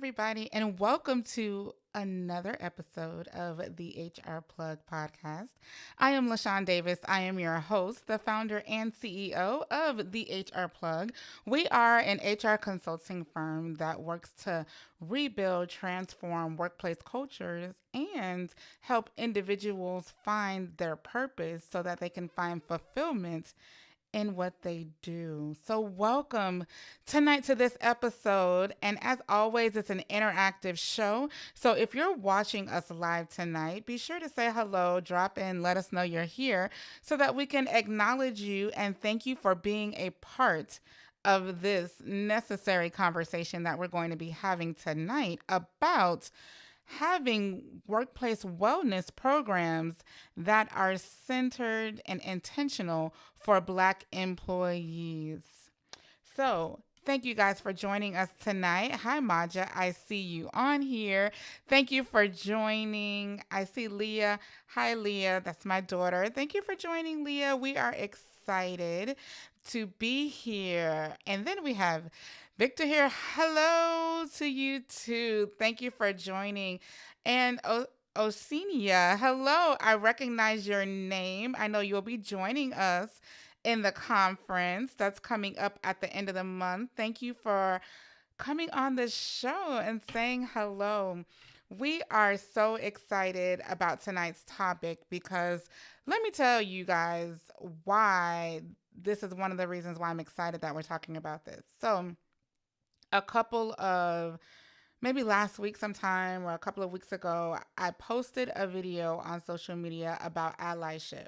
everybody, and welcome to another episode of the HR Plug podcast. I am LaShawn Davis. I am your host, the founder and CEO of the HR Plug. We are an HR consulting firm that works to rebuild, transform workplace cultures, and help individuals find their purpose so that they can find fulfillment in what they do. So, welcome tonight to this episode. And as always, it's an interactive show. So, if you're watching us live tonight, be sure to say hello, drop in, let us know you're here so that we can acknowledge you and thank you for being a part of this necessary conversation that we're going to be having tonight about having workplace wellness programs that are centered and intentional for Black employees. So, thank you guys for joining us tonight. Hi, Maja. I see you on here. Thank you for joining. I see Leah. Hi, Leah. That's my daughter. Thank you for joining, Leah. We are excited to be here. And then we have Victor here. Hello to you too. Thank you for joining. And Osenia, hello. I recognize your name. I know you'll be joining us in the conference that's coming up at the end of the month. Thank you for coming on the show and saying hello. We are so excited about tonight's topic because let me tell you guys why this is one of the reasons why I'm excited that we're talking about this. So, a couple of maybe last week sometime or a couple of weeks ago, I posted a video on social media about allyship.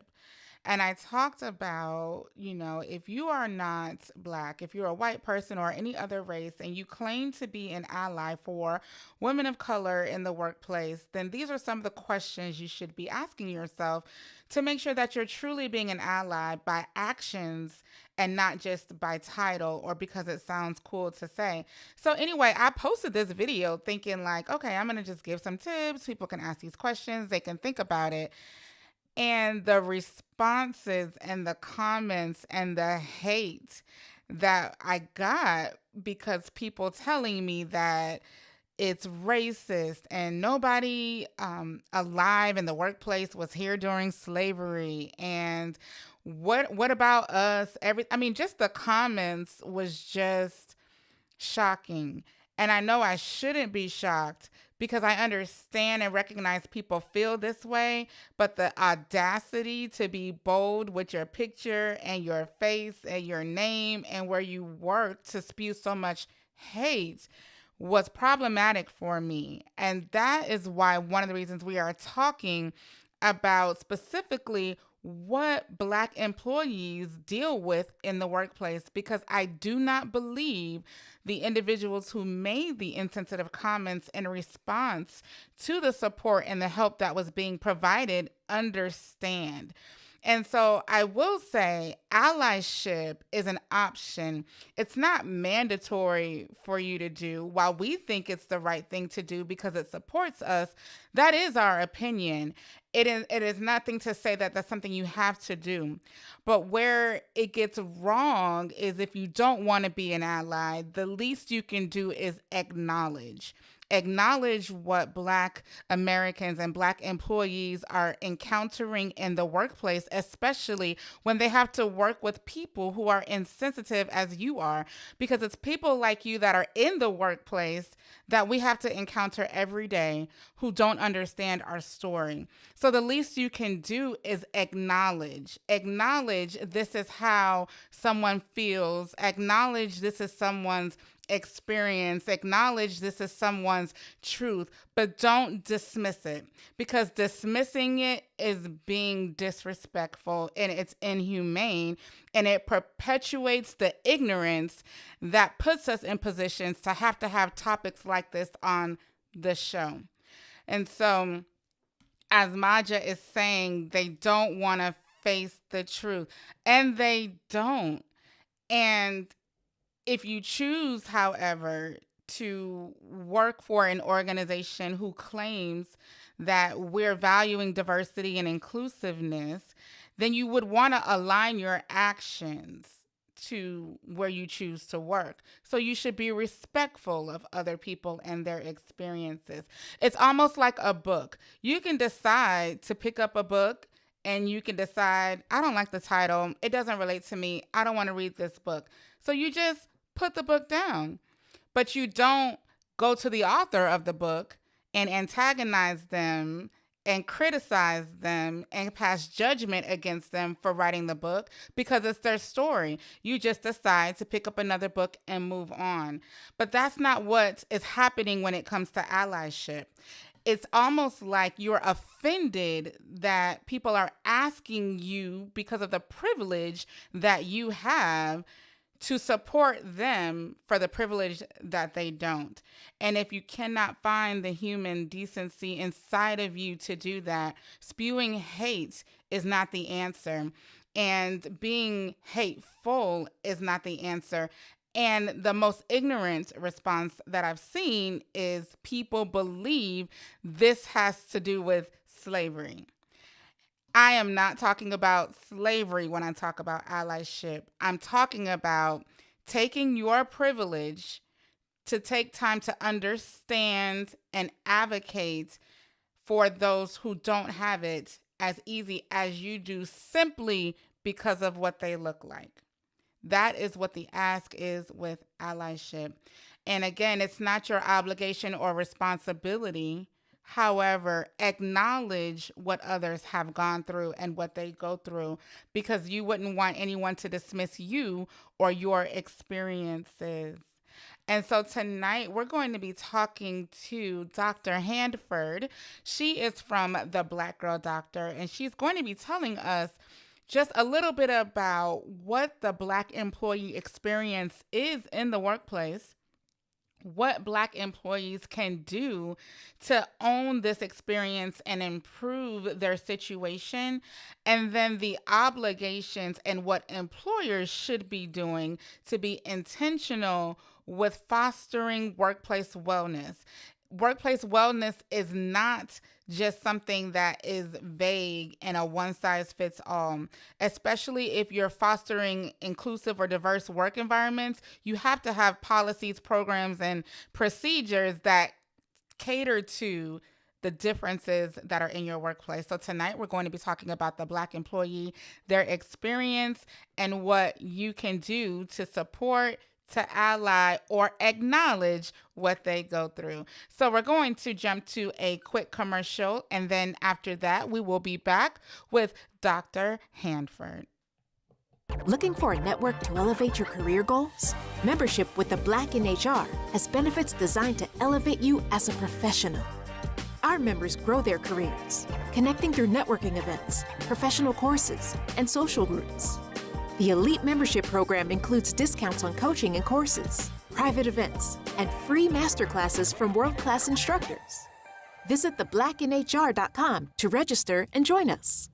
And I talked about, if you are not Black, if you're a white person or any other race, and you claim to be an ally for women of color in the workplace, then these are some of the questions you should be asking yourself to make sure that you're truly being an ally by actions and not just by title or because it sounds cool to say. So anyway, I posted this video thinking like, okay, I'm going to just give some tips. People can ask these questions. They can think about it. And the responses and the comments and the hate that I got because people telling me that it's racist and nobody alive in the workplace was here during slavery, and what about us? Just the comments was just shocking. And I know I shouldn't be shocked because I understand and recognize people feel this way, but the audacity to be bold with your picture and your face and your name and where you work to spew so much hate was problematic for me. And that is why one of the reasons we are talking about specifically what Black employees deal with in the workplace, because I do not believe the individuals who made the insensitive comments in response to the support and the help that was being provided understand. And so I will say allyship is an option. It's not mandatory for you to do. While we think it's the right thing to do because it supports us, that is our opinion. It is nothing to say that that's something you have to do. But where it gets wrong is if you don't want to be an ally, the least you can do is acknowledge. Acknowledge what Black Americans and Black employees are encountering in the workplace, especially when they have to work with people who are insensitive as you are, because it's people like you that are in the workplace that we have to encounter every day who don't understand our story. So the least you can do is acknowledge. Acknowledge this is how someone feels. Acknowledge this is someone's experience. Acknowledge this is someone's truth, but don't dismiss it, because dismissing it is being disrespectful and it's inhumane, and it perpetuates the ignorance that puts us in positions to have topics like this on the show. And so, as Maja is saying, they don't want to face the truth, and they don't. And if you choose, however, to work for an organization who claims that we're valuing diversity and inclusiveness, then you would want to align your actions to where you choose to work. So you should be respectful of other people and their experiences. It's almost like a book. You can decide to pick up a book and you can decide, I don't like the title. It doesn't relate to me. I don't want to read this book. So you just put the book down, but you don't go to the author of the book and antagonize them and criticize them and pass judgment against them for writing the book because it's their story. You just decide to pick up another book and move on. But that's not what is happening when it comes to allyship. It's almost like you're offended that people are asking you because of the privilege that you have to support them for the privilege that they don't. And if you cannot find the human decency inside of you to do that, spewing hate is not the answer. And being hateful is not the answer. And the most ignorant response that I've seen is people believe this has to do with slavery. I am not talking about slavery when I talk about allyship. I'm talking about taking your privilege to take time to understand and advocate for those who don't have it as easy as you do simply because of what they look like. That is what the ask is with allyship. And again, it's not your obligation or responsibility. However, acknowledge what others have gone through and what they go through because you wouldn't want anyone to dismiss you or your experiences. And so tonight we're going to be talking to Dr. Handford. She is from the Black Girl Doctor, and she's going to be telling us just a little bit about what the Black employee experience is in the workplace, what Black employees can do to own this experience and improve their situation, and then the obligations and what employers should be doing to be intentional with fostering workplace wellness. Workplace wellness is not just something that is vague and a one size fits all. Especially if you're fostering inclusive or diverse work environments, you have to have policies, programs, and procedures that cater to the differences that are in your workplace. So tonight we're going to be talking about the Black employee, their experience, and what you can do to support, to ally, or acknowledge what they go through. So we're going to jump to a quick commercial, and then after that, we will be back with Dr. Handford. Looking for a network to elevate your career goals? Membership with the Black in HR has benefits designed to elevate you as a professional. Our members grow their careers, connecting through networking events, professional courses, and social groups. The Elite Membership Program includes discounts on coaching and courses, private events, and free masterclasses from world-class instructors. Visit theblackinhr.com to register and join us.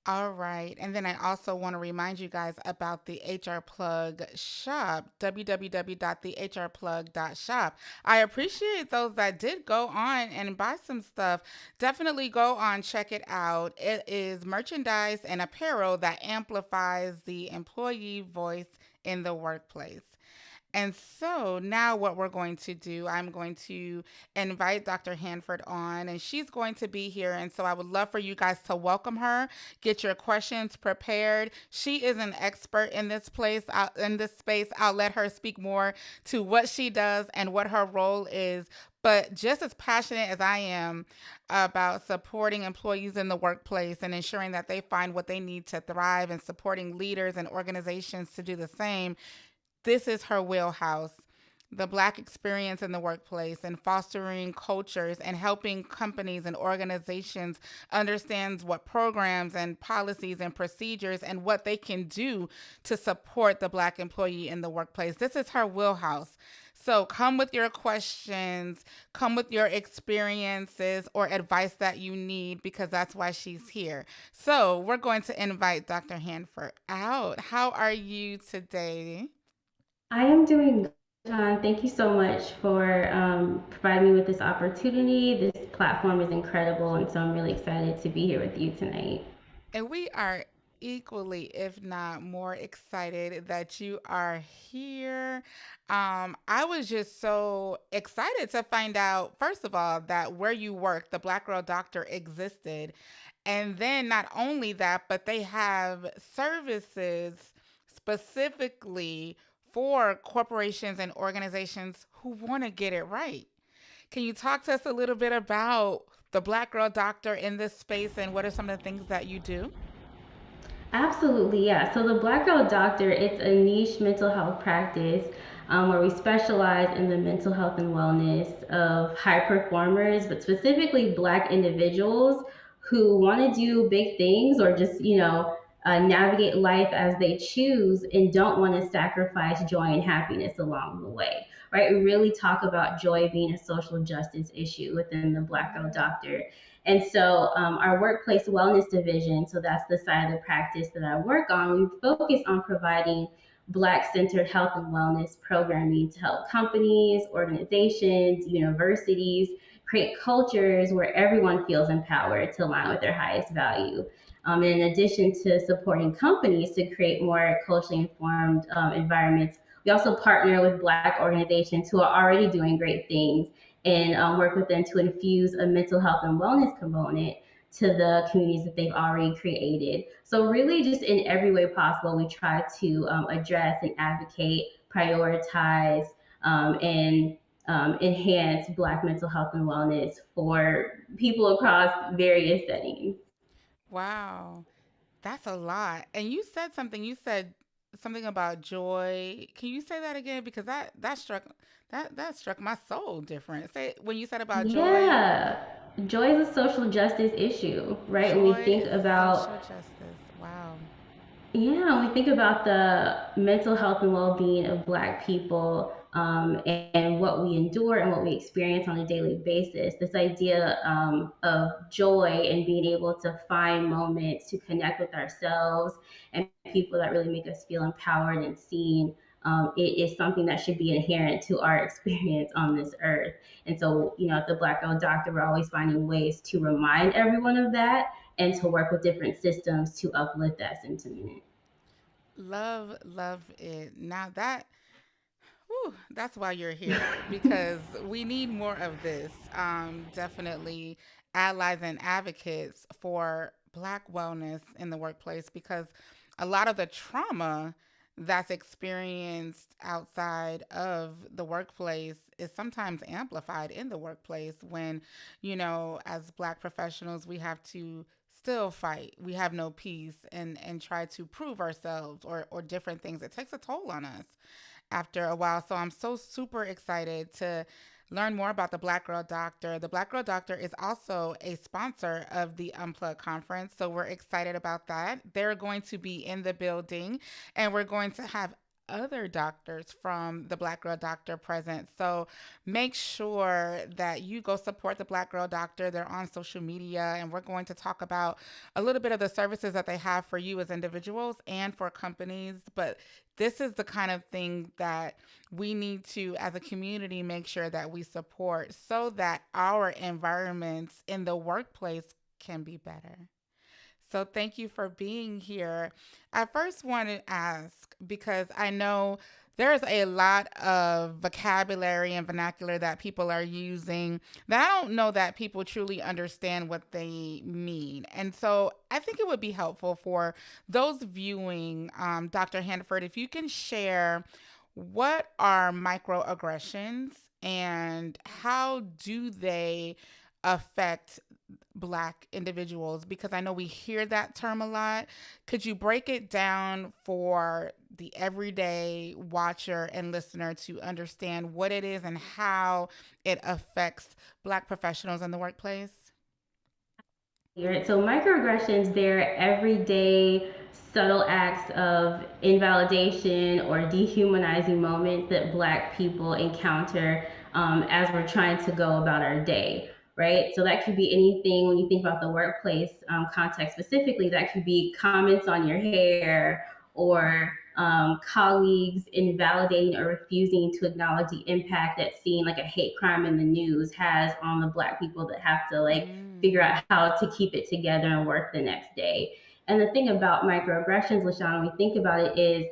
All right. And then I also want to remind you guys about the HR Plug shop, www.thehrplug.shop. I appreciate those that did go on and buy some stuff. Definitely go on, check it out. It is merchandise and apparel that amplifies the employee voice in the workplace. And so now what we're going to do, I'm going to invite Dr. Handford on, and she's going to be here. And so I would love for you guys to welcome her, get your questions prepared. She is an expert in this place, in this space. I'll let her speak more to what she does and what her role is. But just as passionate as I am about supporting employees in the workplace and ensuring that they find what they need to thrive and supporting leaders and organizations to do the same, this is her wheelhouse, the Black experience in the workplace and fostering cultures and helping companies and organizations understand what programs and policies and procedures and what they can do to support the Black employee in the workplace. This is her wheelhouse. So come with your questions, come with your experiences or advice that you need, because that's why she's here. So we're going to invite Dr. Handford out. How are you today? I am doing good, John. Thank you so much for providing me with this opportunity. This platform is incredible, and so I'm really excited to be here with you tonight. And we are equally, if not more, excited that you are here. I was just so excited to find out, first of all, that where you work, the Black Girl Doctor existed. And then not only that, but they have services specifically for corporations and organizations who want to get it right. Can you talk to us a little bit about the Black Girl Doctor in this space and what are some of the things that you do? Absolutely, yeah. So the Black Girl Doctor, it's a niche mental health practice where we specialize in the mental health and wellness of high performers, but specifically Black individuals who want to do big things or just, navigate life as they choose and don't want to sacrifice joy and happiness along the way. Right? We really talk about joy being a social justice issue within the Black Girl Mm, Doctor. And so, our workplace wellness division, so that's the side of the practice that I work on, we focus on providing Black centered health and wellness programming to help companies, organizations, universities create cultures where everyone feels empowered to align with their highest value. And in addition to supporting companies to create more culturally informed environments, we also partner with Black organizations who are already doing great things and work with them to infuse a mental health and wellness component to the communities that they've already created. So, really, just in every way possible, we try to address and advocate, prioritize, and enhance Black mental health and wellness for people across various settings. wow, that's a lot. And you said something. You said something about joy. Can you say that again? Because that struck my soul different. Say when you said about joy. Yeah, joy is a social justice issue, right? When we Joy think is a about social justice. Wow. Yeah, when we think about the mental health and well-being of Black people and what we endure and what we experience on a daily basis, this idea of joy and being able to find moments to connect with ourselves and people that really make us feel empowered and seen, it is something that should be inherent to our experience on this earth. And so, at the Black Girl Doctor, we're always finding ways to remind everyone of that and to work with different systems to uplift that sentiment. Love, love it. Now that Whew, that's why you're here because we need more of this. Definitely allies and advocates for Black wellness in the workplace because a lot of the trauma that's experienced outside of the workplace is sometimes amplified in the workplace when, as Black professionals, we have to still fight. We have no peace and try to prove ourselves or different things. It takes a toll on us after a while. So I'm so super excited to learn more about the Black Girl Doctor. The Black Girl Doctor is also a sponsor of the Unplugged conference. So we're excited about that. They're going to be in the building and we're going to have other doctors from the Black Girl Doctor present. So make sure that you go support the Black Girl Doctor. They're on social media, and we're going to talk about a little bit of the services that they have for you as individuals and for companies. But this is the kind of thing that we need to, as a community, make sure that we support so that our environments in the workplace can be better. So thank you for being here. I first want to ask because I know there's a lot of vocabulary and vernacular that people are using that I don't know that people truly understand what they mean. And so I think it would be helpful for those viewing, Dr. Hanford, if you can share what are microaggressions and how do they affect Black individuals, because I know we hear that term a lot. Could you break it down for the everyday watcher and listener to understand what it is and how it affects Black professionals in the workplace? Right. So microaggressions, they're everyday subtle acts of invalidation or dehumanizing moments that Black people encounter as we're trying to go about our day. Right. So that could be anything when you think about the workplace context specifically. That could be comments on your hair or colleagues invalidating or refusing to acknowledge the impact that seeing like a hate crime in the news has on the Black people that have to like figure Mm, out how to keep it together and work the next day. And the thing about microaggressions, LaShawn, when we think about it, is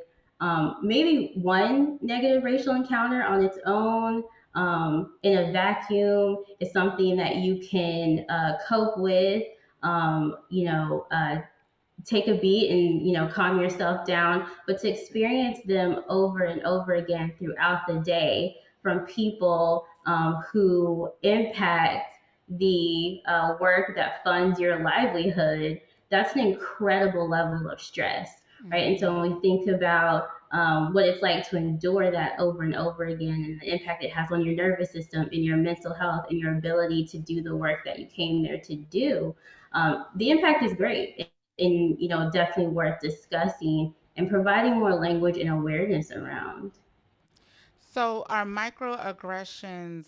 maybe one negative racial encounter on its own in a vacuum is something that you can cope with. Take a beat and calm yourself down, but to experience them over and over again throughout the day from people who impact the work that funds your livelihood, that's an incredible level of stress, right? And so when we think about what it's like to endure that over and over again and the impact it has on your nervous system and your mental health and your ability to do the work that you came there to do, the impact is great and definitely worth discussing and providing more language and awareness around. So, are microaggressions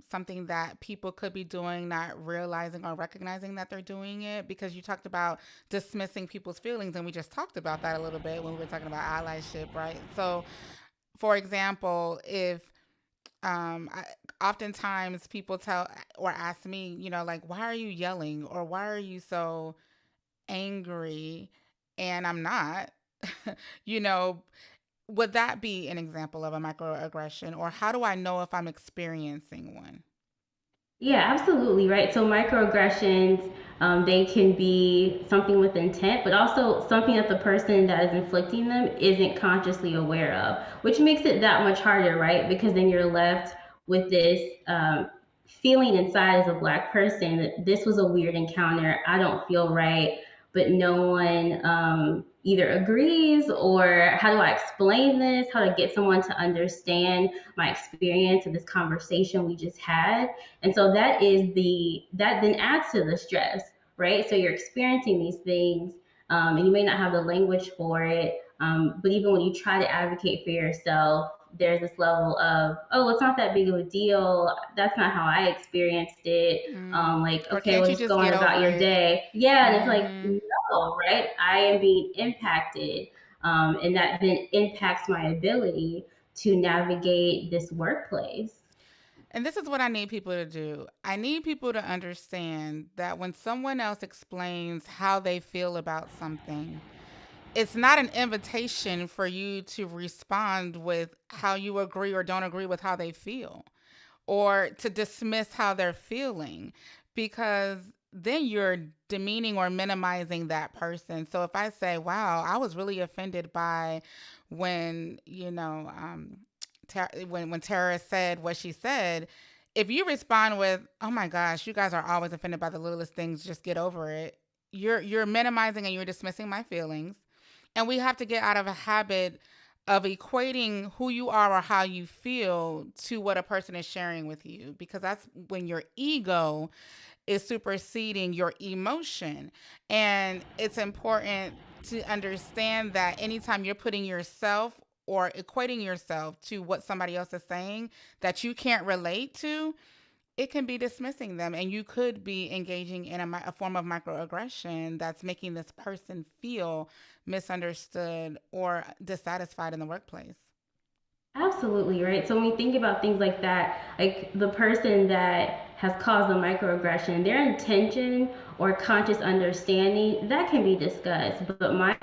something that people could be doing, not realizing or recognizing that they're doing it? Because you talked about dismissing people's feelings, and we just talked about that a little bit when we were talking about allyship, right? So, for example, if I, oftentimes people tell or ask me, like, why are you yelling or why are you so angry? And I'm not, you know, would that be an example of a microaggression, or how do I know if I'm experiencing one? Yeah, absolutely, right. So microaggressions, they can be something with intent, but also something that the person that is inflicting them isn't consciously aware of, which makes it that much harder, right? Because then you're left with this feeling inside as a Black person that this was a weird encounter. I don't feel right, but no one either agrees, or how do I explain this? How to get someone to understand my experience of this conversation we just had. And so that then adds to the stress, right? So you're experiencing these things, and you may not have the language for it. But even when you try to advocate for yourself, there's this level of, oh, it's not that big of a deal. That's not how I experienced it. Like, Or okay, can't well, you just just go on get about over your it? day. Yeah, and it's like, Mm-hmm. no, right? I am being impacted, and that then impacts my ability to navigate this workplace. And this is what I need people to do. I need people to understand that when someone else explains how they feel about something, it's not an invitation for you to respond with how you agree or don't agree with how they feel, or to dismiss how they're feeling, because then you're demeaning or minimizing that person. So if I say, wow, I was really offended by when, when Tara said what she said, if you respond with, oh my gosh, you guys are always offended by the littlest things, just get over it, you're minimizing and you're dismissing my feelings. And we have to get out of a habit of equating who you are or how you feel to what a person is sharing with you, because that's when your ego is superseding your emotion. And it's important to understand that anytime you're putting yourself or equating yourself to what somebody else is saying that you can't relate to, it can be dismissing them, and you could be engaging in a form of microaggression that's making this person feel misunderstood or dissatisfied in the workplace. Absolutely, right? So when we think about things like that, like the person that has caused the microaggression, their intention or conscious understanding, that can be discussed. But my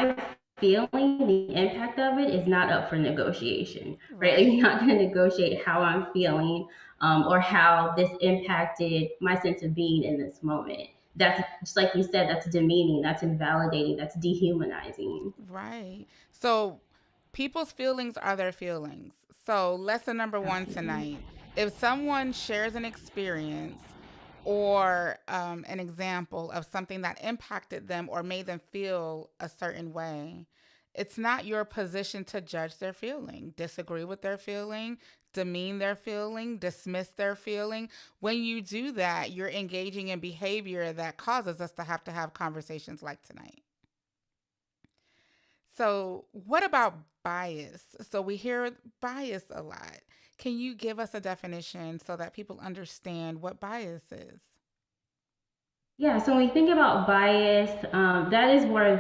feeling, the impact of it is not up for negotiation, right? Like you're Right. not going to negotiate how I'm feeling, or how this impacted my sense of being in this moment. That's just like you said, that's demeaning, that's invalidating, that's dehumanizing. Right. So people's feelings are their feelings. So, lesson number one Absolutely. tonight, if someone shares an experience or an example of something that impacted them or made them feel a certain way, it's not your position to judge their feeling, disagree with their feeling, demean their feeling, dismiss their feeling. When you do that, you're engaging in behavior that causes us to have conversations like tonight. So, what about bias? So, we hear bias a lot. Can you give us a definition so that people understand what bias is? Yeah, so when we think about bias, that is where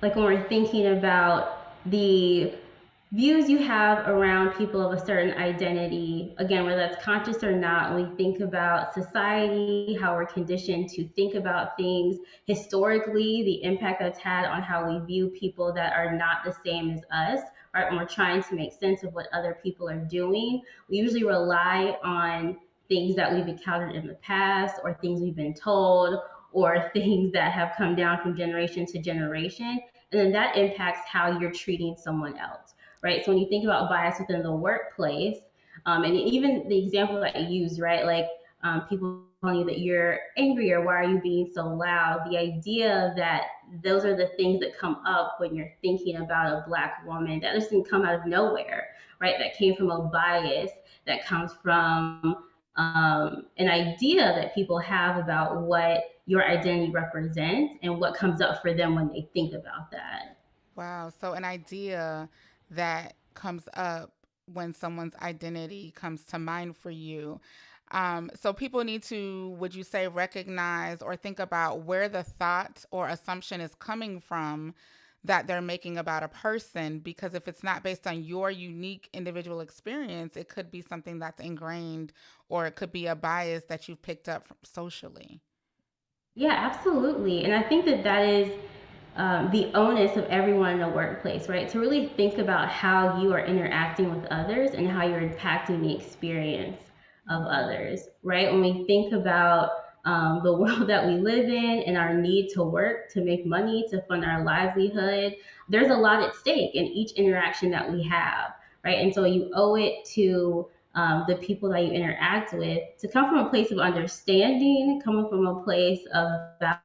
like when we're thinking about the views you have around people of a certain identity, again, whether that's conscious or not, when we think about society, how we're conditioned to think about things, historically, the impact that's had on how we view people that are not the same as us, right? When we're trying to make sense of what other people are doing, we usually rely on things that we've encountered in the past or things we've been told or things that have come down from generation to generation. And then that impacts how you're treating someone else, right? So when you think about bias within the workplace, and even the example that you use, right? Like people telling you that you're angry or why are you being so loud? The idea that those are the things that come up when you're thinking about a Black woman, that just didn't come out of nowhere, right? That came from a bias that comes from an idea that people have about what your identity represents and what comes up for them when they think about that. Wow. So, an idea that comes up when someone's identity comes to mind for you. So, people need to, would you say, recognize or think about where the thought or assumption is coming from that they're making about a person? Because if it's not based on your unique individual experience, it could be something that's ingrained, or it could be a bias that you've picked up from socially. Yeah, absolutely. And I think that that is the onus of everyone in the workplace, right? To really think about how you are interacting with others and how you're impacting the experience of Mm-hmm. others, right? When we think about the world that we live in and our need to work to make money to fund our livelihood, there's a lot at stake in each interaction that we have, right? And so you owe it to the people that you interact with to come from a place of understanding, coming from a place of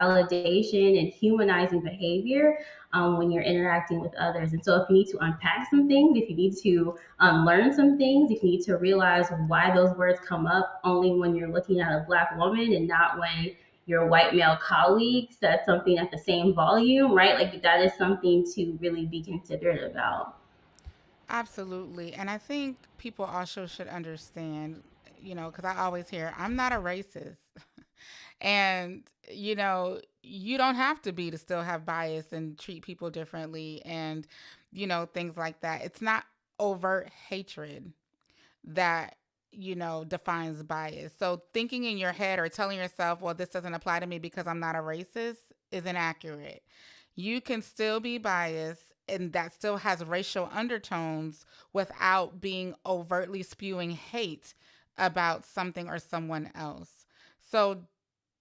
validation and humanizing behavior when you're interacting with others. And so, if you need to unpack some things, if you need to learn some things, if you need to realize why those words come up only when you're looking at a Black woman and not when your white male colleague said something at the same volume, right? Like that is something to really be considerate about. Absolutely. And I think people also should understand, because I always hear, I'm not a racist. And, you don't have to be to still have bias and treat people differently and, things like that. It's not overt hatred that, defines bias. So thinking in your head or telling yourself, well, this doesn't apply to me because I'm not a racist is inaccurate. You can still be biased and that still has racial undertones without being overtly spewing hate about something or someone else. So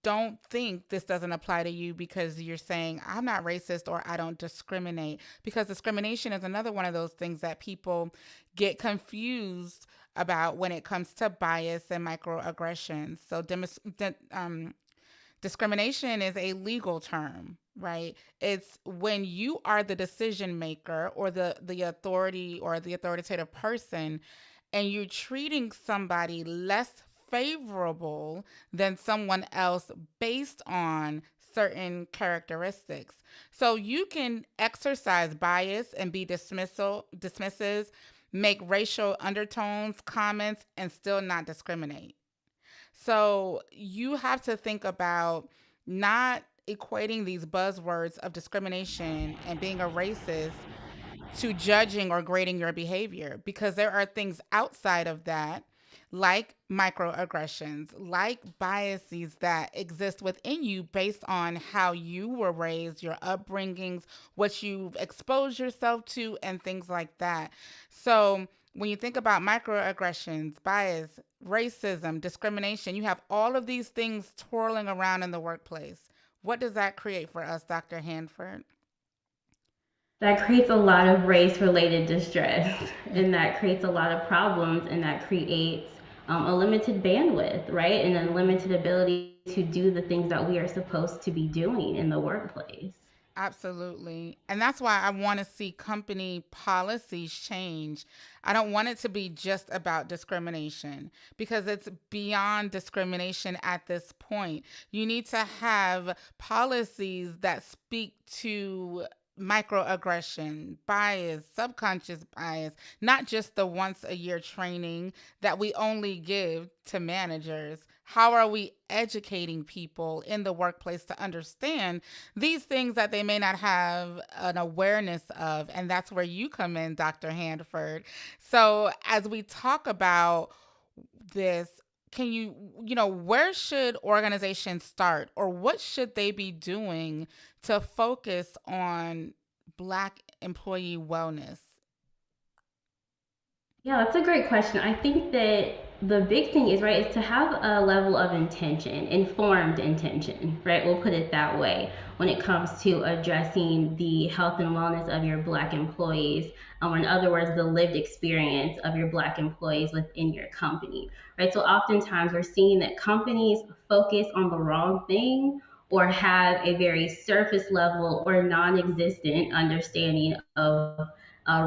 don't think this doesn't apply to you because you're saying I'm not racist or I don't discriminate, because discrimination is another one of those things that people get confused about when it comes to bias and microaggressions. So discrimination is a legal term, right? It's when you are the decision maker or the authority or the authoritative person and you're treating somebody less favorable than someone else based on certain characteristics. So you can exercise bias and be dismissive, make racial undertones, comments, and still not discriminate. So you have to think about not equating these buzzwords of discrimination and being a racist to judging or grading your behavior, because there are things outside of that, like microaggressions, like biases that exist within you based on how you were raised, your upbringings, what you've exposed yourself to, and things like that. So when you think about microaggressions, bias, racism, discrimination, you have all of these things twirling around in the workplace. What does that create for us, Dr. Hanford? That creates a lot of race related distress and that creates a lot of problems and that creates a limited bandwidth, right? And a limited ability to do the things that we are supposed to be doing in the workplace. Absolutely. And that's why I want to see company policies change. I don't want it to be just about discrimination because it's beyond discrimination at this point. You need to have policies that speak to microaggression, bias, subconscious bias, not just the once a year training that we only give to managers. how are we educating people in the workplace to understand these things that they may not have an awareness of? And that's where you come in, Dr. Handford. So, as we talk about this, can where should organizations start, or what should they be doing to focus on Black employee wellness? Yeah, that's a great question. I think that the big thing is, right, is to have a level of intention, informed intention, right? We'll put it that way when it comes to addressing the health and wellness of your Black employees, or in other words, the lived experience of your Black employees within your company, right? So oftentimes we're seeing that companies focus on the wrong thing or have a very surface level or non existent understanding of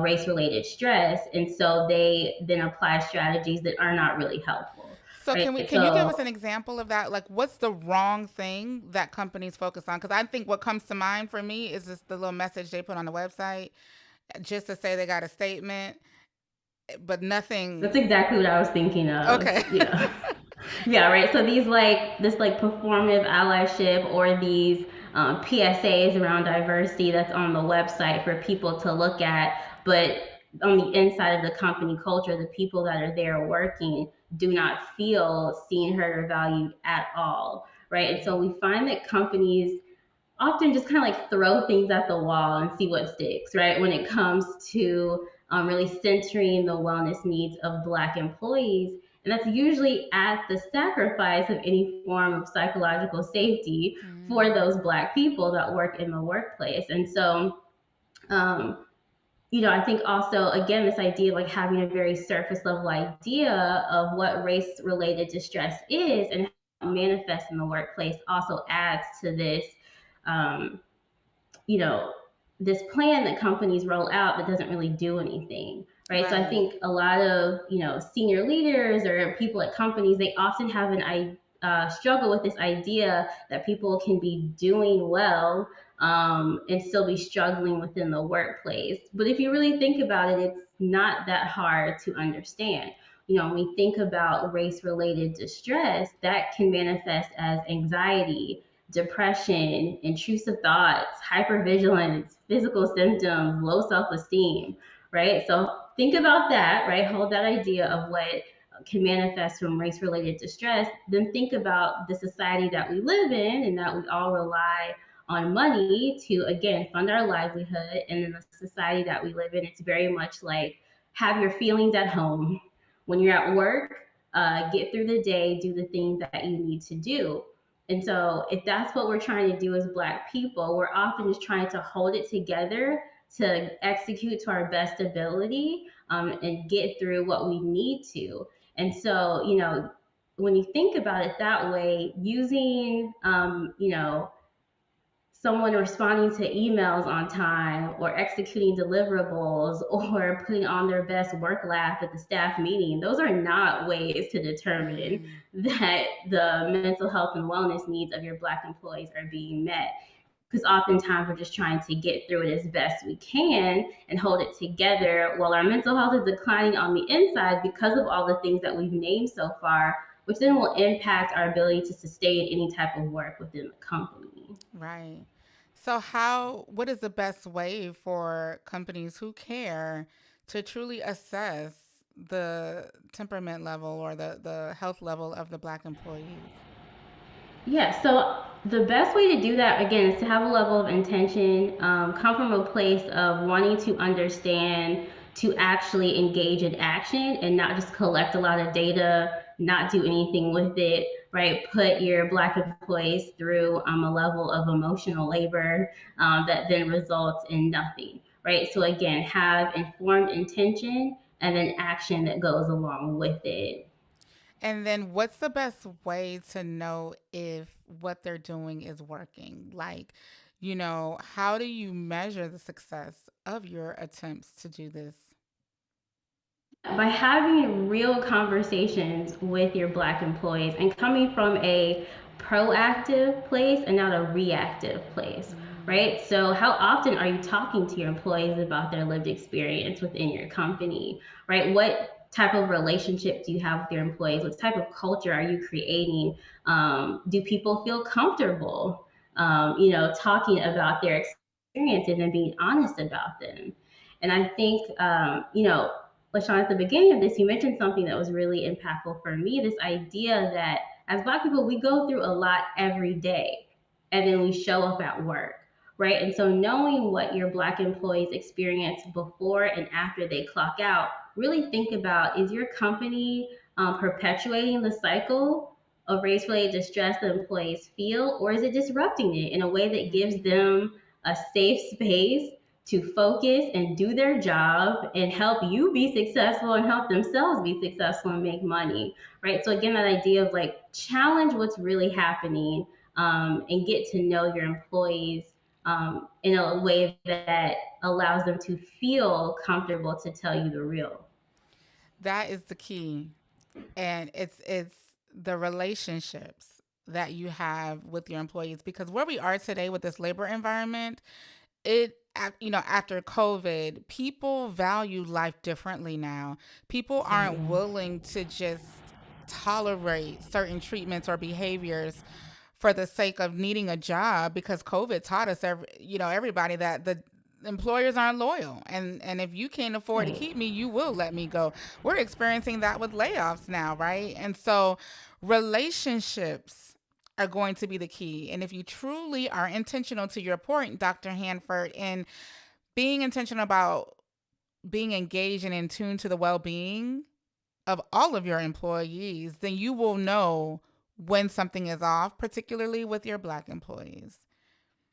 race related stress. And so they then apply strategies that are not really helpful, So right? can you give us So an example of that? Like, what's the wrong thing that companies focus on? Because I think what comes to mind for me is just the little message they put on the website, just to say they got a statement, but that's nothing. exactly what I was thinking of. Okay. Yeah. Yeah, right. So these like this like performative allyship or these PSAs around diversity that's on the website for people to look at, but on the inside of the company culture, the people that are there working do not feel seen, heard, or valued at all, right? And so Right. we find that companies often just kind of like throw things at the wall and see what sticks, right? When it comes to really centering the wellness needs of Black employees. And that's usually at the sacrifice of any form of psychological safety for Mm. those Black people that work in the workplace. And so, um, I think also, again, this idea of like having a very surface level idea of what race related distress is and how it manifests in the workplace also adds to this um, you know, this plan that companies roll out that doesn't really do anything, right? So I Right. think a lot of, senior leaders or people at companies, they often have struggle with this idea that people can be doing well and still be struggling within the workplace. But if you really think about it, it's not that hard to understand. When we think about race related distress, that can manifest as anxiety, depression, intrusive thoughts, hypervigilance, physical symptoms, low self esteem, right? So think about that, right? Hold that idea of what can manifest from race related distress. Then think about the society that we live in and that we all rely on money to, again, fund our livelihood. And in the society that we live in, it's very much like have your feelings at home. When you're at work, get through the day, do the things that you need to do. And so, if that's what we're trying to do as Black people, we're often just trying to hold it together to execute to our best ability and get through what we need to. And so, when you think about it that way, using, someone responding to emails on time or executing deliverables or putting on their best work laugh at the staff meeting, those are not ways to determine Mm. that the mental health and wellness needs of your Black employees are being met. Because oftentimes we're just trying to get through it as best we can and hold it together while our mental health is declining on the inside because of all the things that we've named so far, which then will impact our ability to sustain any type of work within the company. Right. So, what is the best way for companies who care to truly assess the temperament level or the health level of the Black employees? Yeah, so the best way to do that, again, is to have a level of intention, come from a place of wanting to understand, to actually engage in action and not just collect a lot of data, not do anything with it, right? Put your Black employees through a level of emotional labor that then results in nothing, right? So, again, have informed intention and then action that goes along with it. And then what's the best way to know if what they're doing is working? Like, how do you measure the success of your attempts to do this? By having real conversations with your Black employees and coming from a proactive place and not a reactive place, Mm. right? So, how often are you talking to your employees about their lived experience within your company, right? What type of relationship do you have with your employees? What type of culture are you creating? Do people feel comfortable, talking about their experiences and being honest about them? And I think, LaShawn, at the beginning of this, you mentioned something that was really impactful for me, this idea that as Black people, we go through a lot every day, and then we show up at work, right? And so knowing what your Black employees experience before and after they clock out, really think about, is your company perpetuating the cycle of race-related distress that employees feel, or is it disrupting it in a way that gives Mm-hmm. them a safe space to focus and do their job and help you be successful and help themselves be successful and make money, right? So again, that idea of like challenge what's really happening, and get to know your employees in a way that allows them to feel comfortable to tell you the real. That is the key. And it's the relationships that you have with your employees, because where we are today with this labor environment, after COVID, people value life differently now. People aren't Absolutely. willing to just tolerate certain treatments or behaviors for the sake of needing a job, because COVID taught us everybody that the employers aren't loyal, and if you can't afford to Right. keep me, you will let me go. We're experiencing that with layoffs now, right? And so relationships are going to be the key. And if you truly are intentional, to your point, Dr. Hanford, in being intentional about being engaged and in tune to the well-being of all of your employees, then you will know when something is off, particularly with your Black employees.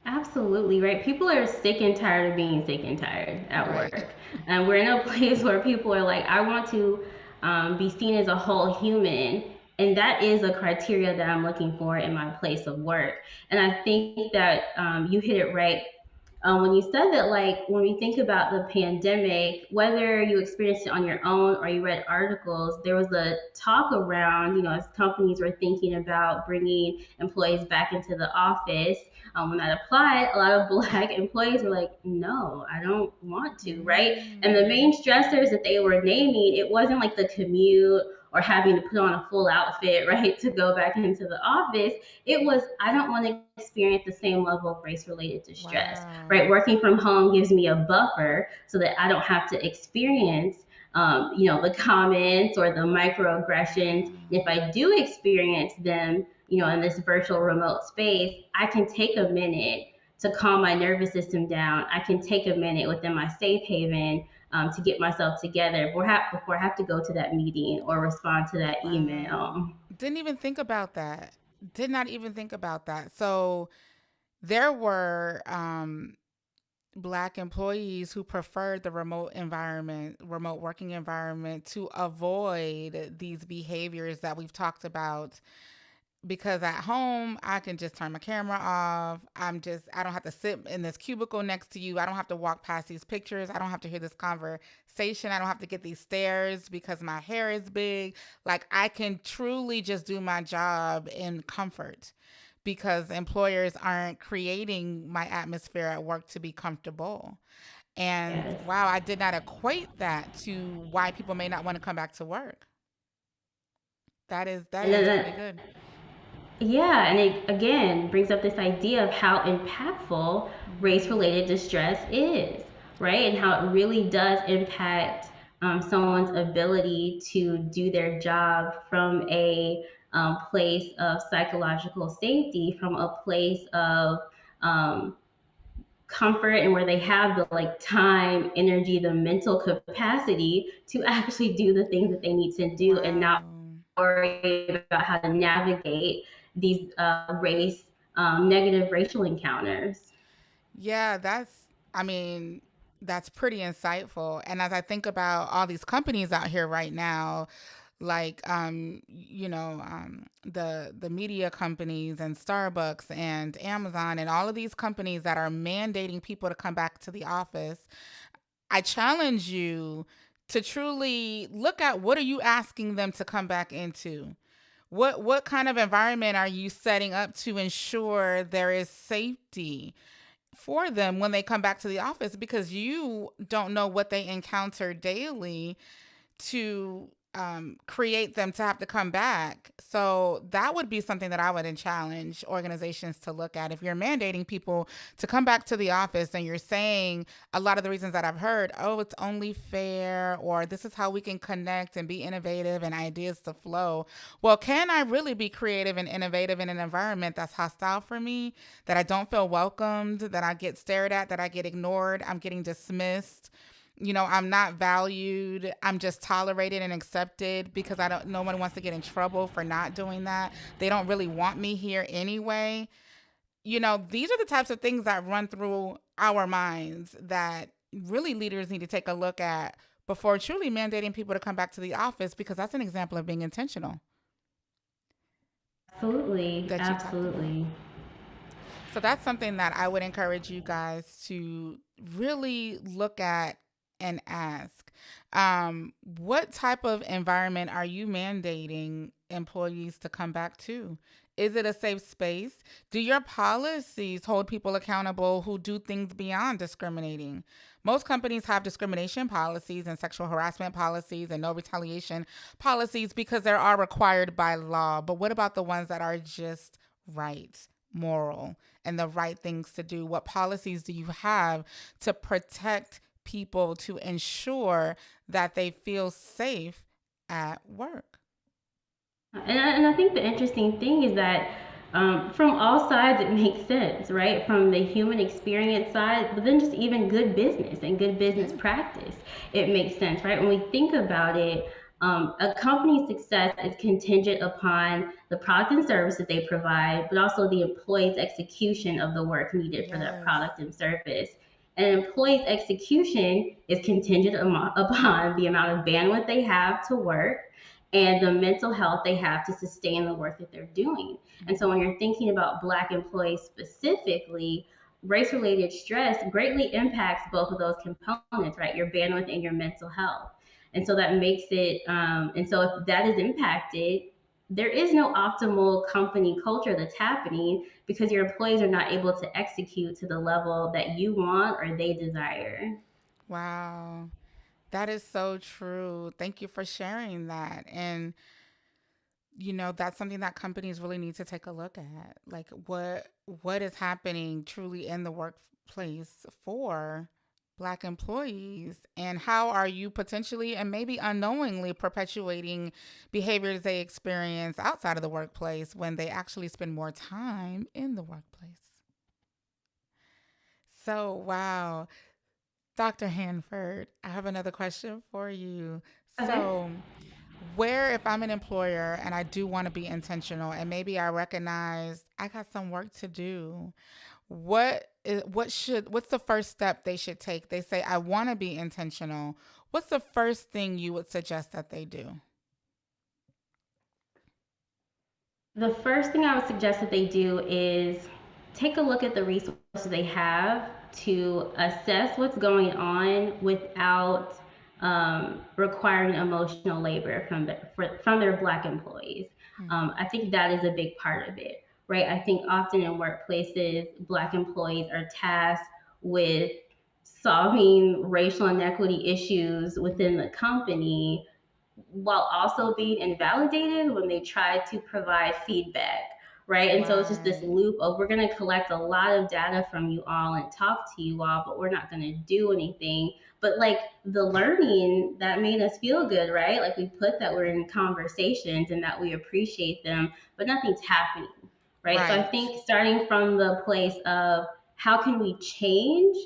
Absolutely, right. People are sick and tired of being sick and tired at Right. work. And we're in a place where people are like, I want to be seen as a whole human. And that is a criteria that I'm looking for in my place of work. And I think that you hit it right when you said that, like when we think about the pandemic, whether you experienced it on your own or you read articles, there was a talk around, as companies were thinking about bringing employees back into the office. When that applied, a lot of Black employees were like, no, I don't want to, right? And the Mm. main stressors that they were naming, it wasn't like the commute or having to put on a full outfit, right, to go back into the office. It was, I don't want to experience the same level of race related distress, right? Wow. Working from home gives me a buffer so that I don't have to experience, the comments or the microaggressions. And if I do experience them, in this virtual remote space, I can take a minute to calm my nervous system down. I can take a minute within my safe haven to get myself together before I have to go to that meeting or respond to that Wow. email. Didn't even think about that. Did not even think about that. So there were Black employees who preferred the remote working environment, to avoid these behaviors that we've talked about, because at home I can just turn my camera off. I don't have to sit in this cubicle next to you. I don't have to walk past these pictures. I don't have to hear this conversation. I don't have to get these stares because my hair is big. Like, I can truly just do my job in comfort, because employers aren't creating my atmosphere at work to be comfortable. And Yes. wow, I did not equate that to why people may not want to come back to work. That And is then pretty good. Yeah, and it again brings up this idea of how impactful race Mhm. related distress is, right? And how it really does impact someone's ability to do their job from a place of psychological safety, from a place of um, comfort, and where they have the like time, energy, the mental capacity to actually do the things that they need to do and not Wow. worry about how to navigate these negative racial encounters. Yeah, I mean, that's pretty insightful. And as I think about all these companies out here right now, like the media companies and Starbucks and Amazon and all of these companies that are mandating people to come back to the office, I challenge you to truly look at, what are you asking them to come back into? What kind of environment are you setting up to ensure there is safety for them when they come back to the office? Because you don't know what they encounter daily to create them to have to come back. So that would be something that I would challenge organizations to look at. If you're mandating people to come back to the office and you're saying a lot of the reasons that I've heard, oh, it's only fair, or this is how we can connect and be innovative and ideas to flow. Well, can I really be creative and innovative in an environment that's hostile for me, that I don't feel welcomed, that I get stared at, that I get ignored, I'm getting dismissed? I'm not valued. I'm just tolerated and accepted because I don't no one wants to get in trouble for not doing that. They don't really want me here anyway. These are the types of things that run through our minds that really leaders need to take a look at before truly mandating people to come back to the office, because that's an example of being intentional Absolutely, that you talked about. absolutely. So that's something that I would encourage you guys to really look at and ask. What type of environment are you mandating employees to come back to? Is it a safe space? Do your policies hold people accountable who do things beyond discriminating? Most companies have discrimination policies and sexual harassment policies and no retaliation policies because they are required by law. But what about the ones that are just right, moral, and the right things to do? What policies do you have to protect people, to ensure that they feel safe at work? And I think the interesting thing is that from all sides it makes sense, right? From the human experience side, but then just even good business and good business Yeah. practice, it makes sense, right? When we think about it, a company's success is contingent upon the product and service that they provide, but also the employee's execution of the work needed for that Yes. product and service. And an employee's execution is contingent upon the amount of bandwidth they have to work and the mental health they have to sustain the work that they're doing. And so when you're thinking about Black employees specifically, race related stress greatly impacts both of those components, right? Your bandwidth and your mental health. And so that makes it, and so if that is impacted, there is no optimal company culture that's happening because your employees are not able to execute to the level that you want or they desire. Wow. That is so true. Thank you for sharing that. And that's something that companies really need to take a look at. Like what is happening truly in the workplace for Black employees, and how are you potentially and maybe unknowingly perpetuating behaviors they experience outside of the workplace when they actually spend more time in the workplace? So, wow. Dr. Hanford, I have another question for you. Okay. So, where if I'm an employer and I do want to be intentional and maybe I recognize I got some work to do, what's the first step they should take? They say I want to be intentional. What's the first thing you would suggest that they do? The first thing I would suggest that they do is take a look at the resources they have to assess what's going on without requiring emotional labor from their Black employees. Hmm. I think that is a big part of it, right? I think often in workplaces, Black employees are tasked with solving racial inequity issues within the company while also being invalidated when they try to provide feedback, right? And so it's just this Right. loop of we're going to collect a lot of data from you all and talk to you all, but we're not going to do anything. But like the learning that made us feel good, right? Like we put that we're in conversations and that we appreciate them, but nothing's happening, right? So I Right. think starting from the place of how can we change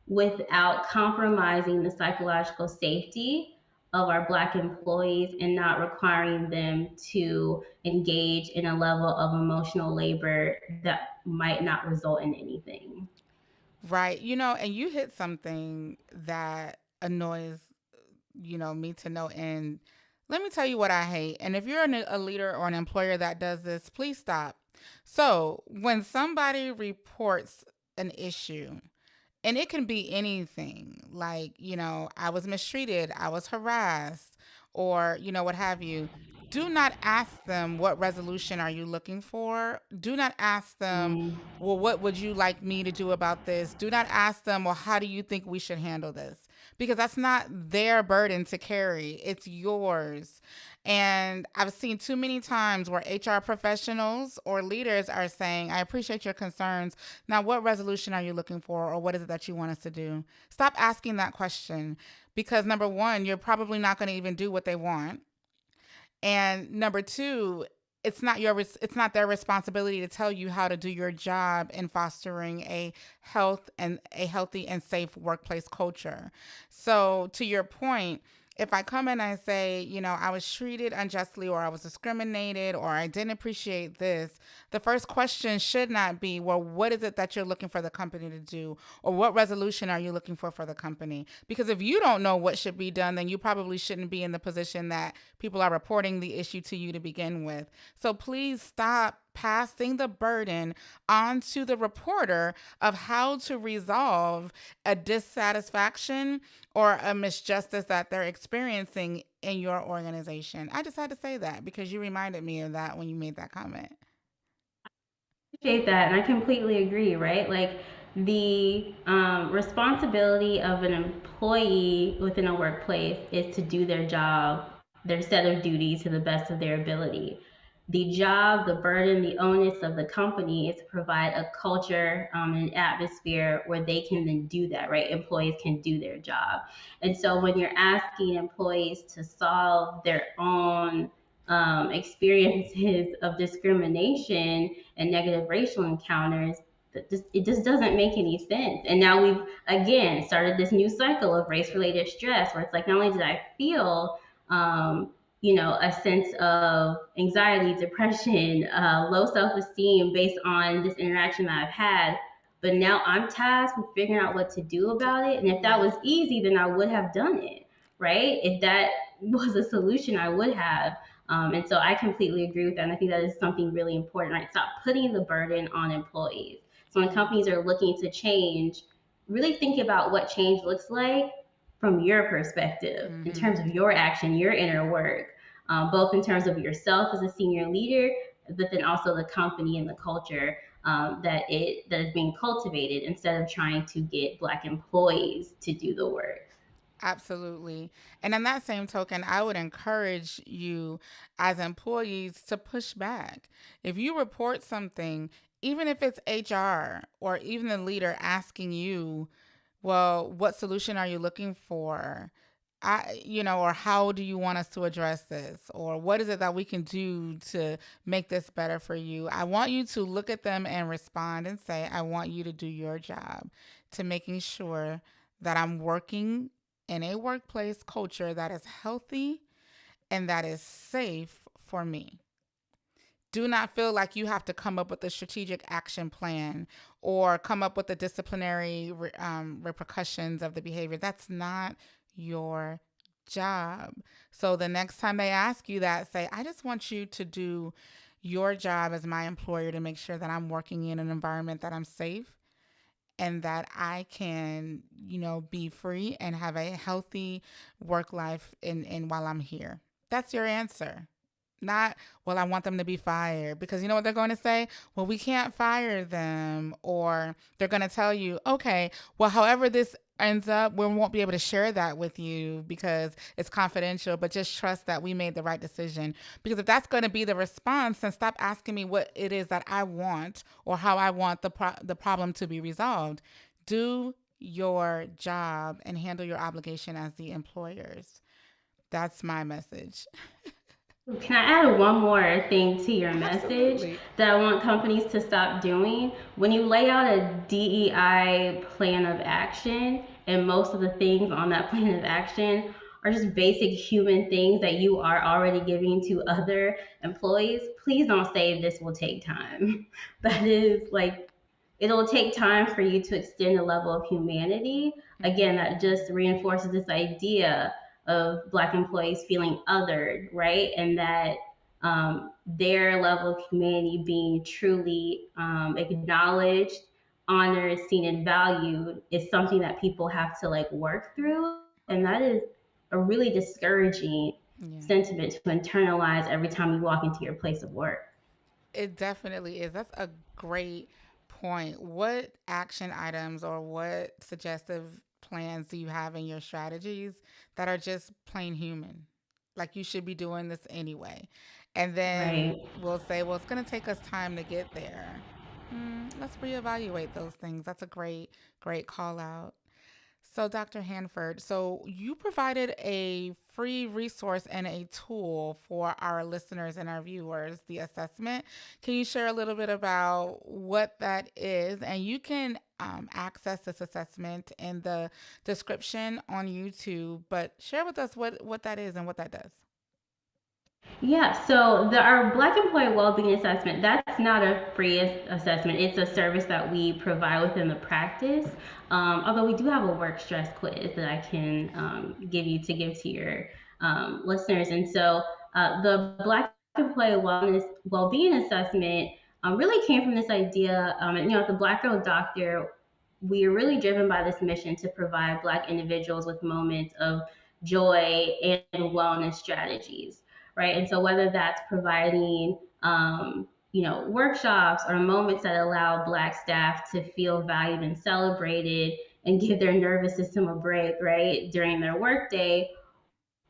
without compromising the psychological safety of our Black employees and not requiring them to engage in a level of emotional labor that might not result in anything. Right. And you hit something that annoys me to no end. Let me tell you what I hate. And if you're a leader or an employer that does this, please stop. So, when somebody reports an issue, and it can be anything, like, I was mistreated, I was harassed, or, what have you. do not ask them, what resolution are you looking for? Do not ask them, Mm. well, what would you like me to do about this? Do not ask them, well, how do you think we should handle this? Because that's not their burden to carry, it's yours. And I've seen too many times where HR professionals or leaders are saying, I appreciate your concerns. Now, what resolution are you looking for, or what is it that you want us to do? Stop asking that question, because number one, you're probably not going to even do what they want. And number two, it's not their responsibility to tell you how to do your job in fostering a healthy and safe workplace culture. So to your point, if I come in and I say, I was treated unjustly, or I was discriminated, or I didn't appreciate this, the first question should not be, well, what is it that you're looking for the company to do? Or what resolution are you looking for the company? Because if you don't know what should be done, then you probably shouldn't be in the position that people are reporting the issue to you to begin with. So please stop passing the burden onto the reporter of how to resolve a dissatisfaction or a misjustice that they're experiencing in your organization. I just had to say that because you reminded me of that when you made that comment. Appreciate that, and I completely agree. Right, like the responsibility of an employee within a workplace is to do their job, their set of duties to the best of their ability. The job, the burden, the onus of the company is to provide a culture, an atmosphere where they can then do that. Right, employees can do their job, and so when you're asking employees to solve their own experiences of discrimination and negative racial encounters, it just doesn't make any sense. And now we've again started this new cycle of race related stress where it's like, not only did I feel a sense of anxiety, depression, low self-esteem based on this interaction that I've had, but now I'm tasked with figuring out what to do about it. And if that was Right. easy, then I would have done it, right? If that was a solution, I would have. And so I completely agree with that. And I think that is something really important, right? Stop putting the burden on employees. So when Yeah. companies are looking to change, really think about what change looks like from your perspective, in terms Mm-hmm. of your action, your inner work, both in terms of yourself as a senior leader, but then also the company and the culture that is being cultivated, instead of trying to get Black employees to do the work. Absolutely. And in that same token, I would encourage you as employees to push back. If you report something, even if it's HR or even the leader asking you, well, what solution are you looking for? Or how do you want us to address this? Or what is it that we can do to make this better for you? I want you to look at them and respond and say, I want you to do your job to making sure that I'm working in a workplace culture that is healthy and that is safe for me. Do not feel like you have to come up with a strategic action plan or come up with the disciplinary repercussions of the behavior. That's not your job. So the next time they ask you that, say, I just want you to do your job as my employer to make sure that I'm working in an environment that I'm safe and that I can, be free and have a healthy work life in while I'm here. That's your answer. Not, well, I want them to be fired, because you know what they're going to say? Well, we can't fire them. Or they're going to tell you, okay, well, however this ends up, we won't be able to share that with you because it's confidential, but just trust that we made the right decision. Because if that's going to be the response, then stop asking me what it is that I want or how I want the problem to be resolved. Do your job and handle your obligation as the employers. That's my message. Can I add one more thing to your message Absolutely. that I want companies to stop doing? When you lay out a DEI plan of action, and most of the things on that plan of action are just basic human things that you are already giving to other employees, please don't say this will take time. That is like, it'll take time for you to extend a level of humanity. Again, that Mm-hmm. just reinforces this idea of Black employees feeling othered, right? And that their level of humanity being truly acknowledged, honored, seen, and valued is something that people have to like work through. And that is a really discouraging Yeah. sentiment to internalize every time you walk into your place of work. It definitely is. That's a great point. What action items or what suggestive plans do you have in your strategies that are just plain human? Like you should be doing this anyway. And then Right. we'll say, well, it's going to take us time to get there. Let's reevaluate those things. That's a great call out. So, Dr. Hanford, so you provided a free resource and a tool for our listeners and our viewers, the assessment. Can you share a little bit about what that is? And you can access this assessment in the description on YouTube, but share with us what that is and what that does. Yeah, so our Black Employee Wellbeing Assessment, that's not a free assessment. It's a service that we provide within the practice. Although we do have a work stress quiz that I can give to your listeners. And so the Black Employee Wellbeing Assessment really came from this idea. And, at the Black Girl Doctor, we are really driven by this mission to provide Black individuals with moments of joy and wellness strategies, right? And so whether that's providing workshops or moments that allow Black staff to feel valued and celebrated and give their nervous system a break, right, during their workday,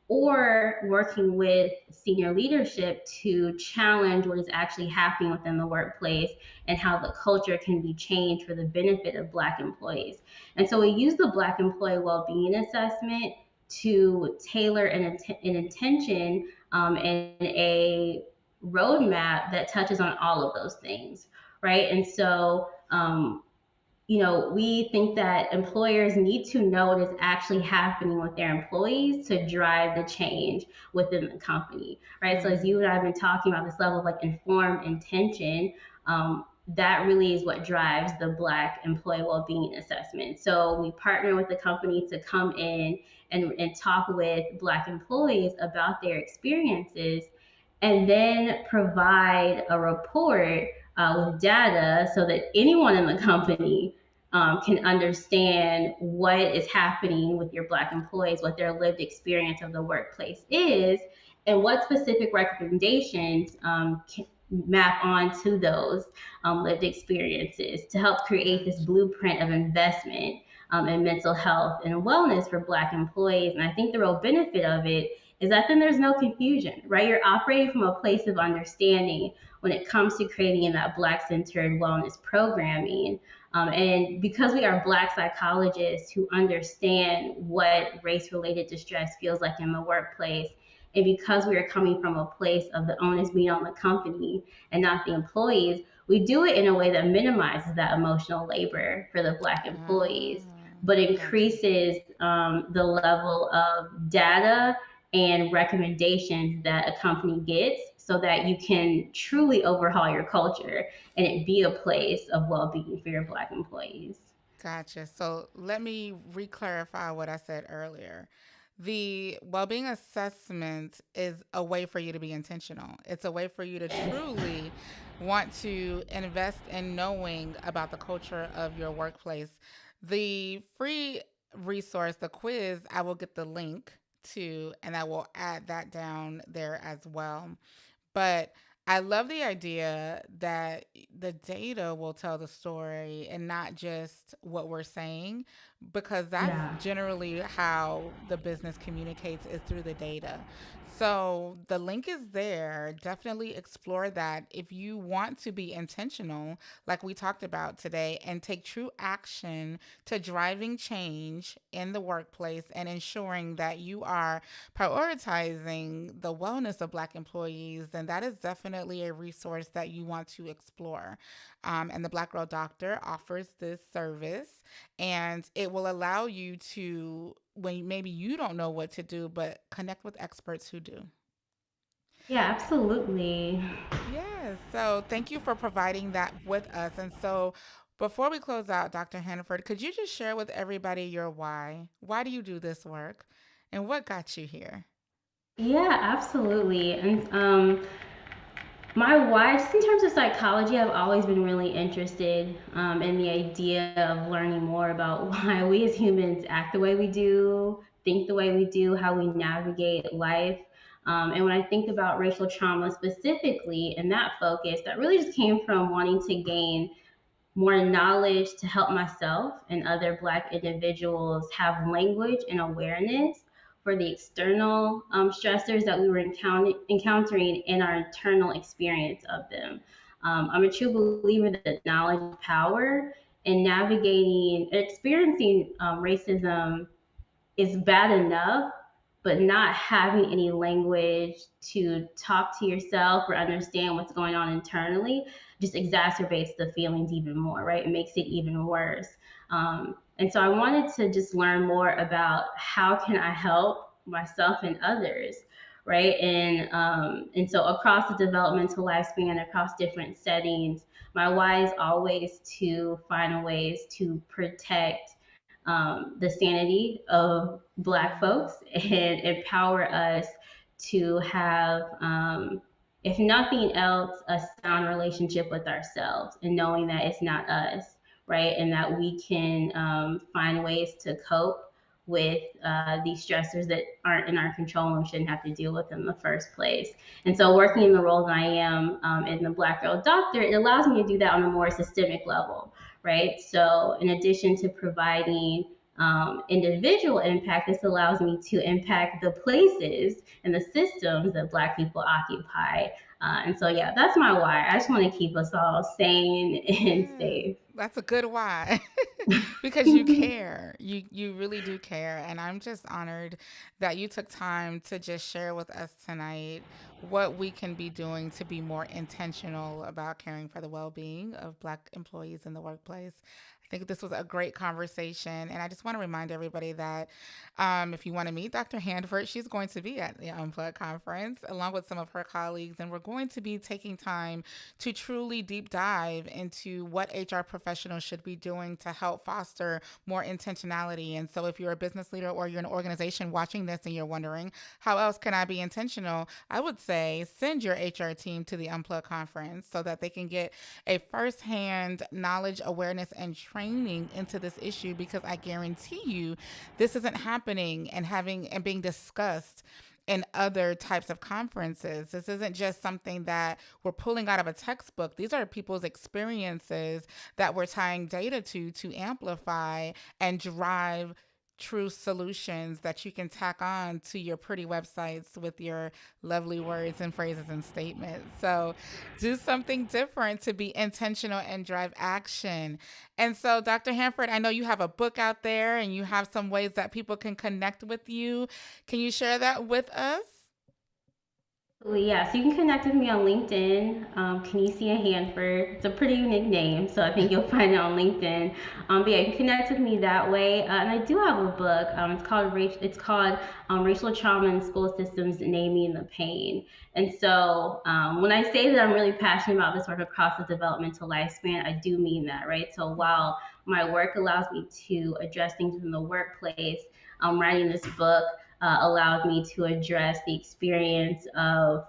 or working with senior leadership to challenge what is actually happening within the workplace and how the culture can be changed for the benefit of Black employees. And so we use the Black Employee Wellbeing Assessment to tailor an intention and a roadmap that touches on all of those things, right? And so we think that employers need to know what is actually happening with their employees to drive the change within the company, right? So as you and I have been talking about this level of like informed intention, that really is what drives the Black Employee Wellbeing Assessment. So we partner with the company to come in and talk with Black employees about their experiences and then provide a report with data so that anyone in the company can understand what is happening with your Black employees, what their lived experience of the workplace is, and what specific recommendations can map onto those lived experiences to help create this Gotcha. blueprint of investment in mental health and wellness for Black employees. And I think the real benefit of it is that then there's no confusion, right? You're operating from a place of understanding when it comes to creating that Black centered wellness programming. And because we are Black psychologists who understand what race related distress feels like in the workplace, and because we are coming from a place of the onus being on the company and not the employees, we do it in a way that minimizes that emotional labor for the Black employees, Ah, but gotcha. increases the level of data and recommendations that a company gets so that you can truly overhaul your culture and it be a place of well-being for your Black employees. Gotcha. So let me re-clarify what I said earlier. The well-being assessment is a way for you to be intentional. It's a way for you to truly want to invest in knowing about the culture of your workplace. The free resource, the quiz, I will get the link to, and I will add that down there as well. But I love the idea that the data will tell the story and not just what we're saying, because that's Yeah. generally how the business communicates is through the data. So the link is there. Definitely explore that if you want to be intentional, like we talked about today, and take true action to driving change in the workplace and ensuring that you are prioritizing the wellness of Black employees, then that is definitely a resource that you want to explore. And the Black Girl Doctor offers this service, and it will allow you to, when maybe you don't know what to do, but connect with experts who do. Yeah, absolutely. Yes. So thank you for providing that with us. And so before we close out, Dr. Hannaford, could you just share with everybody your why? Why do you do this work? And what got you here? Yeah, absolutely. And my why, just in terms of psychology, I've always been really interested in the idea of learning more about why we as humans act the way we do, think the way we do, how we navigate life. And when I think about racial trauma specifically and that focus, that really just came from wanting to gain more knowledge to help myself and other Black individuals have language and awareness for the external stressors that we were encountering in our internal experience of them. I'm a true believer that knowledge is power, and navigating, experiencing racism is bad enough, but not having any language to talk to yourself or understand what's going on internally just exacerbates the feelings even more, right? It makes it even worse. And so I wanted to just learn more about how can I help myself and others, right? And so across the developmental lifespan, across different settings, my why is always to find ways to protect the sanity of Black folks and empower us to have, if nothing else, a sound relationship with ourselves and knowing that it's not us, right? And that we can find ways to cope with these stressors that aren't in our control and we shouldn't have to deal with in the first place. And so, working in the role that I am in the Black Girl Doctor, it allows me to do that on a more systemic level, right? So, in addition to providing individual impact, this allows me to impact the places and the systems that Black people occupy. And so, yeah, that's my why. I just want to keep us all sane and Yes, safe. that's a good why. Because you care. You really do care. And I'm just honored that you took time to just share with us tonight what we can be doing to be more intentional about caring for the well-being of Black employees in the workplace. I think this was a great conversation. And I just want to remind everybody that if you want to meet Dr. Handford, she's going to be at the Unplugged conference along with some of her colleagues. And we're going to be taking time to truly deep dive into what HR professionals should be doing to help foster more intentionality. And so, if you're a business leader or you're an organization watching this and you're wondering, how else can I be intentional? I would say send your HR team to the Unplugged conference so that they can get a firsthand knowledge, awareness, and training into this issue because I guarantee you this isn't happening and having and being discussed in other types of conferences. This isn't just something that we're pulling out of a textbook. These are people's experiences that we're tying data to amplify and drive true solutions that you can tack on to your pretty websites with your lovely words and phrases and statements. So do something different to be intentional and drive action. And so, Dr. Hanford, I know you have a book out there and you have some ways that people can connect with you. Can you share that with us? Well, yeah, so you can connect with me on LinkedIn. Kinesia Hanford. It's a pretty unique name, so I think you'll find it on LinkedIn. But yeah, you can connect with me that way. And I do have a book. It's called Racial Trauma in School Systems: Naming the Pain. And so when I say that I'm really passionate about this work across the developmental lifespan, I do mean that, right? So while my work allows me to address things in the workplace, writing this book allowed me to address the experience of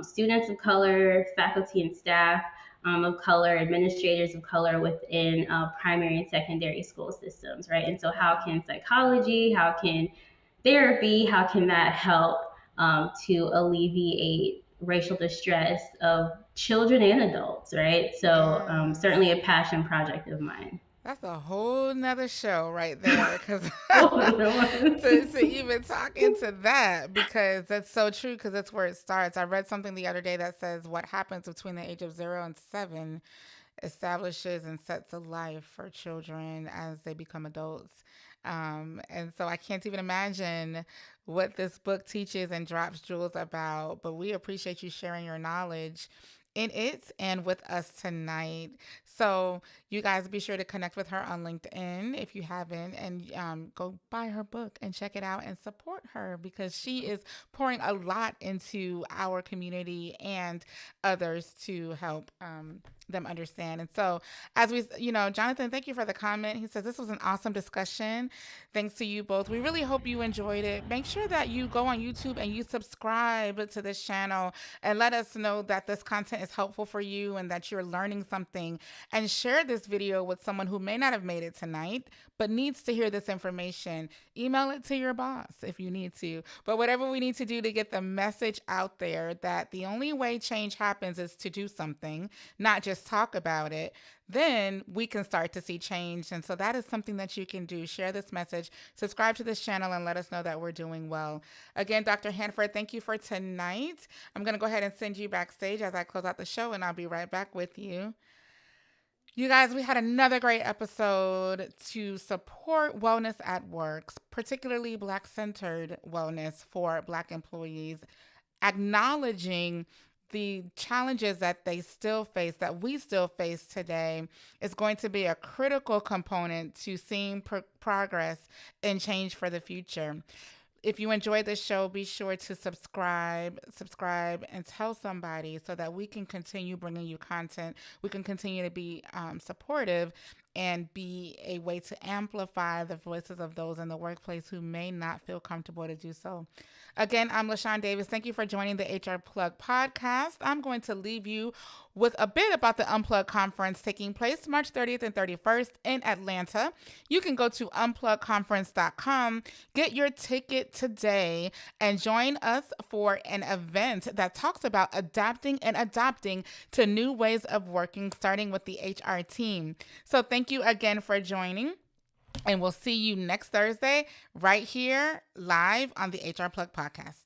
students of color, faculty and staff of color, administrators of color within primary and secondary school systems, right? And so, how can psychology, how can therapy, how can that help to alleviate racial distress of children and adults, right? So, Yes. certainly a passion project of mine. That's a whole nother show right there. Because Oh, to even talk into that, because that's so true, because that's where it starts. I read something the other day that says what happens between the age of 0 and 7 establishes and sets a life for children as they become adults. And so I can't even imagine what this book teaches and drops jewels about, but we appreciate you sharing your knowledge in it and with us tonight. So, you guys be sure to connect with her on LinkedIn if you haven't, and go buy her book and check it out and support her because she is pouring a lot into our community and others to help them understand. And so Jonathan, thank you for the comment. He says, this was an awesome discussion. Thanks to you both. We really hope you enjoyed it. Make sure that you go on YouTube and you subscribe to this channel and let us know that this content is helpful for you and that you're learning something, and share this video with someone who may not have made it tonight, but needs to hear this information. Email it to your boss if you need to. But whatever we need to do to get the message out there that the only way change happens is to do something, not just talk about it, then we can start to see change. And so that is something that you can do. Share this message, subscribe to this channel, and let us know that we're doing well. Again, Dr. Hanford, thank you for tonight. I'm going to go ahead and send you backstage as I close out the show, and I'll be right back with you. You guys, we had another great episode to support wellness at work, particularly Black-centered wellness for Black employees, acknowledging the challenges that they still face, that we still face today, is going to be a critical component to seeing progress and change for the future. If you enjoyed this show, be sure to subscribe, and tell somebody so that we can continue bringing you content. We can continue to be supportive and be a way to amplify the voices of those in the workplace who may not feel comfortable to do so. Again, I'm LaShawn Davis. Thank you for joining the HR Plug podcast. I'm going to leave you with a bit about the Unplug conference taking place March 30th and 31st in Atlanta. You can go to unplugconference.com, get your ticket today, and join us for an event that talks about adapting and adopting to new ways of working, starting with the HR team. So thank you again for joining, and we'll see you next Thursday right here live on the HR Plug podcast.